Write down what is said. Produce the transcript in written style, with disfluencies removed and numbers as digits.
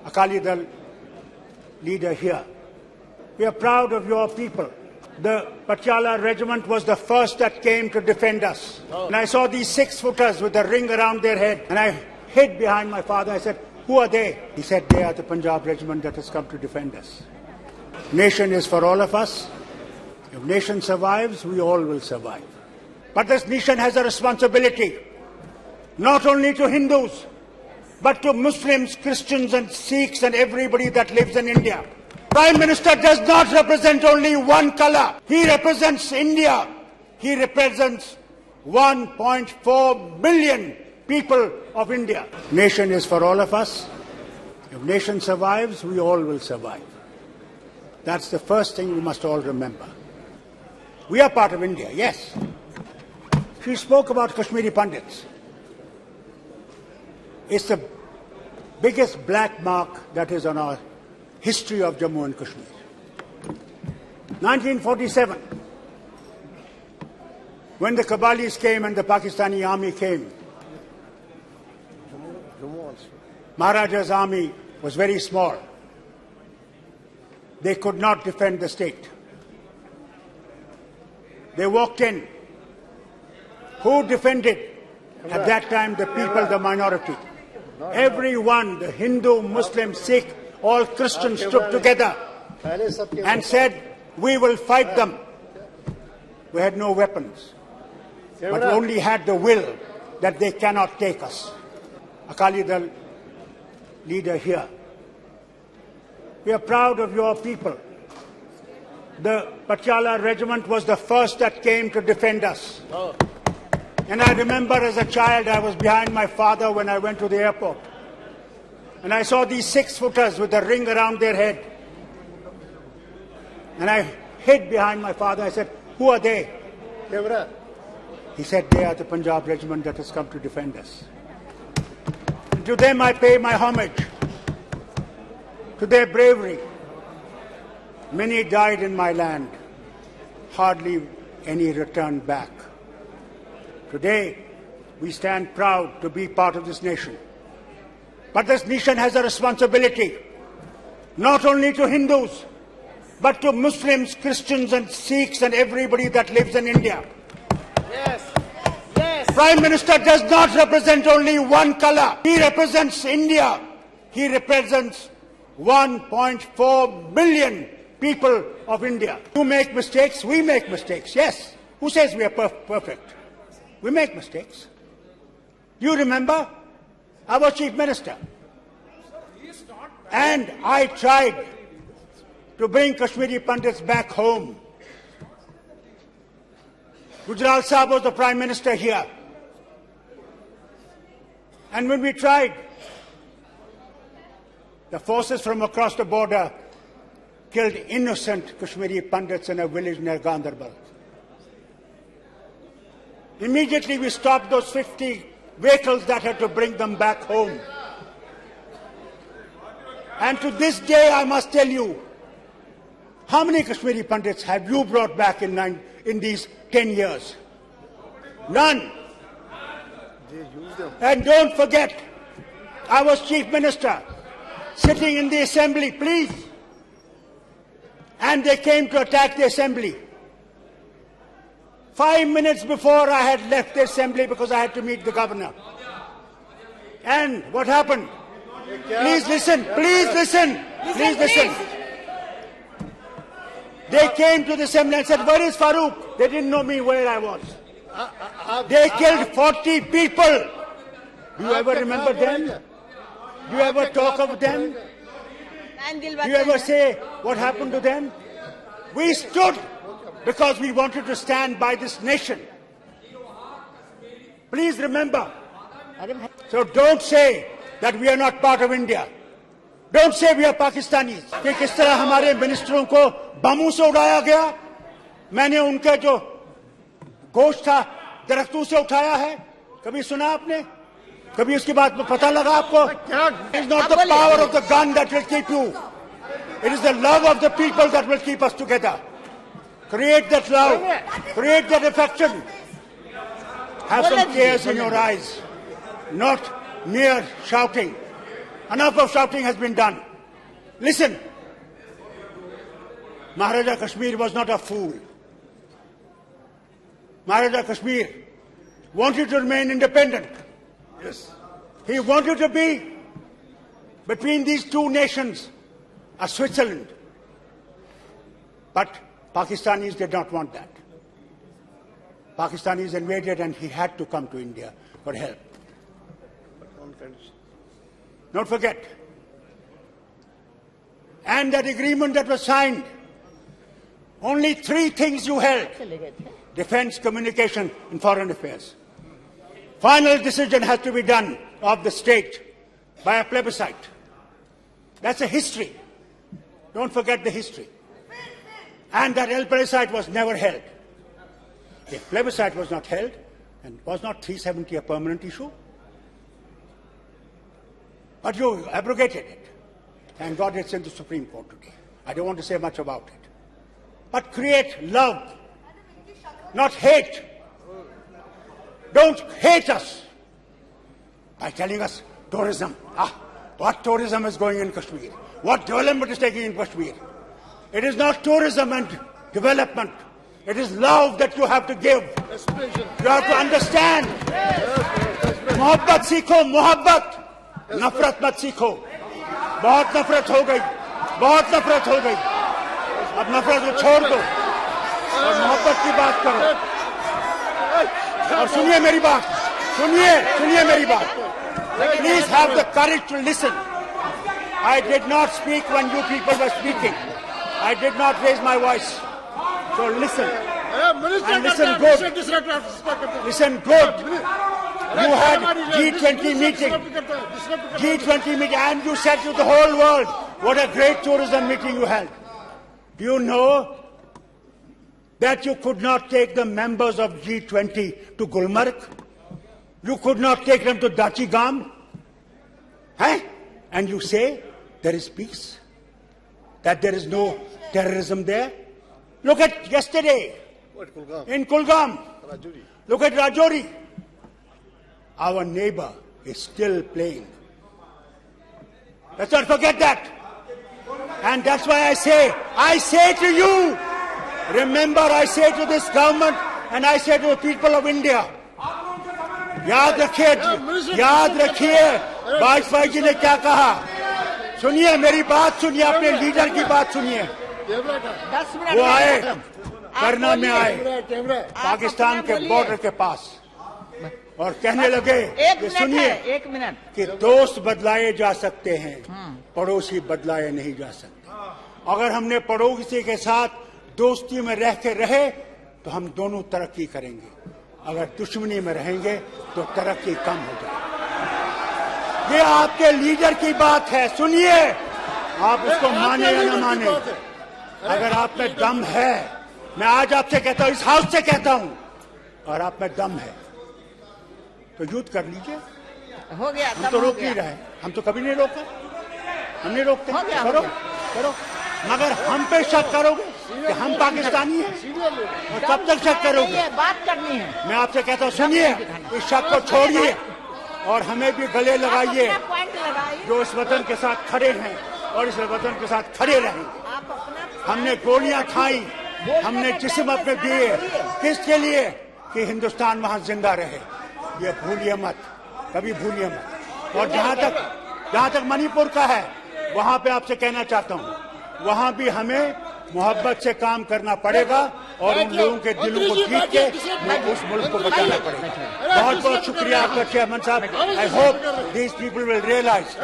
Akali Dal leader here. We are proud of your people. The Patiala regiment was the first that came to defend us. And I saw these 6-footers with a ring around their head. And I hid behind my father. I said, "Who are they?" He said, "They are the Punjab regiment that has come to defend us." Nation is for all of us. If nation survives, we all will survive. But this nation has a responsibility, not only to Hindus, but to Muslims, Christians and Sikhs and everybody that lives in India. Prime Minister does not represent only one color. He represents India. He represents 1.4 billion people of India. Nation is for all of us. If nation survives, we all will survive. That's the first thing we must all remember. We are part of India, yes. She spoke about Kashmiri Pandits. It's the biggest black mark that is on our history of Jammu and Kashmir. 1947, when the Kabalis came and the Pakistani army came, Maharaja's army was very small. They could not defend the state. They walked in. Who defended? At that time, the people, the minority. Everyone, the Hindu, Muslim, Sikh, all Christians stood together and said, "We will fight them." We had no weapons, but we only had the will that they cannot take us. Akali Dal leader here. We are proud of your people. The Patiala regiment was the first that came to defend us. And I remember as a child, I was behind my father when I went to the airport. And I saw these 6-footers with a ring around their head. And I hid behind my father. I said, "Who are they?" He said, "They are the Punjab regiment that has come to defend us." And to them I pay my homage, to their bravery. Many died in my land, hardly any returned back. Today, we stand proud to be part of this nation. But this nation has a responsibility, not only to Hindus, but to Muslims, Christians and Sikhs and everybody that lives in India. Yes. Yes. Prime Minister does not represent only one color. He represents India. He represents 1.4 billion people of India. You make mistakes, we make mistakes. Yes. Who says we are perfect? We make mistakes. Do you remember? I was Chief Minister. And I tried to bring Kashmiri Pandits back home. Gujral Sahib was the Prime Minister here. And when we tried, the forces from across the border killed innocent Kashmiri Pandits in a village near Gandarbal. Immediately we stopped those 50 vehicles that had to bring them back home. And to this day I must tell you, how many Kashmiri Pandits have you brought back in these 10 years? None. And don't forget, I was Chief Minister, sitting in the Assembly, please. And they came to attack the Assembly. 5 minutes before I had left the Assembly because I had to meet the Governor. And what happened? Please listen, please listen, please listen. They came to the Assembly and said, "Where is Farooq?" They didn't know me where I was. They killed 40 people. Do you ever remember them? Do you ever talk of them? Do you ever say what happened to them? We stood because we wanted to stand by this nation. Please remember. So don't say that we are not part of India. Don't say we are Pakistanis. कि किस तरह हमारे मिनिस्टरों को बमों से उड़ाया गया, मैंने उनका जो गोश्त था दरख्तों से उठाया है, कभी सुना आपने? कभी उसकी बात में पता लगा आपको? It is not the power of the gun that will keep you. It is the love of the people that will keep us together. Create that love. Create that affection. Have some tears in your eyes. Not mere shouting. Enough of shouting has been done. Listen, Maharaja Kashmir was not a fool. Maharaja Kashmir wanted to remain independent. Yes. He wanted to be between these two nations, a Switzerland. But Pakistanis did not want that. Pakistanis invaded and he had to come to India for help. Don't forget. And that agreement that was signed, only 3 things you held: defense, communication, and foreign affairs. Final decision has to be done of the state by a plebiscite. That's a history. Don't forget the history. And that plebiscite was never held. The plebiscite was not held, and was not 370 a permanent issue? But you abrogated it. Thank God it's in the Supreme Court today. I don't want to say much about it. But create love, not hate. Don't hate us by telling us tourism. What tourism is going in Kashmir? What development is taking in Kashmir? It is not tourism and development. It is love that you have to give. You have to understand. Mohabbat सीखो, मोहब्बत. नफरत मत सीखो. बहुत नफरत हो गई. बहुत नफरत हो गई. अब नफरत को छोड़ दो और मोहब्बत की बात करो. और सुनिए मेरी बात. सुनिए मेरी बात. Please have the courage to listen. I did not speak when you people were speaking. I did not raise my voice. So listen. And listen good. Listen good. You had G20 meeting. G20 meeting, and you said to the whole world, what a great tourism meeting you held. Do you know that you could not take the members of G20 to Gulmarg? You could not take them to Dachigam? And you say there is peace? That there is no terrorism there? Look at yesterday in Kulgam. Look at Rajouri. Our neighbor is still playing. Let's not forget that. And that's why I say to you, remember, I say to this government and I say to the people of India, याद रखिए वाजपेयी जी ने क्या कहा. सुनिए मेरी बात, सुनिए अपने लीडर की बात सुनिए. वो आए करना में आए पाकिस्तान के बॉर्डर के पास और कहने लगे कि सुनिए कि दोस्त बदलाए जा सकते हैं, पड़ोसी बदलाए नहीं जा सकते. अगर हमने पड़ोसी के साथ दोस्ती में रह के रहे तो हम दोनों तरक्की करेंगे. अगर दुश्मनी में रहेंगे तो तरक्की कम हो जाएगी. ये आपके लीडर की बात है. सुनिए, आप उसको माने या न माने, अगर आप में दम है, मैं आज आपसे कहता हूं, इस हाउस से कहता हूं, और आप में दम है तो युद्ध कर लीजिए. हो गया. हम तो रोक नहीं रहे. हम तो कभी नहीं रोका. हम नहीं रोकते. करो. मगर हम पे शक करोगे कि हम पाकिस्तानी हैं, और कब तक शक करोगे? बात करनी है. मैं आपसे कहता हूँ, सुनिए, इस शक को छोड़िए और हमें भी गले लगाइए जो इस वतन के साथ खड़े हैं और इस वतन के साथ खड़े रहेंगे. हमने गोलियां खाई, हमने जिस्म अपने दिए, किसके लिए? कि हिंदुस्तान वहां जिंदा रहे. ये भूलिए मत, कभी भूलिए मत. और जहां तक मणिपुर का है, वहां पे आपसे कहना चाहता हूं, वहां भी हमें मोहब्बत से काम करना पड़ेगा और उन लोगों के दिलों को जीत के उस मुल्क को बचाना पड़ेगा. बहुत बहुत शुक्रिया आपका चेयरमैन साहब. I hope these people will realise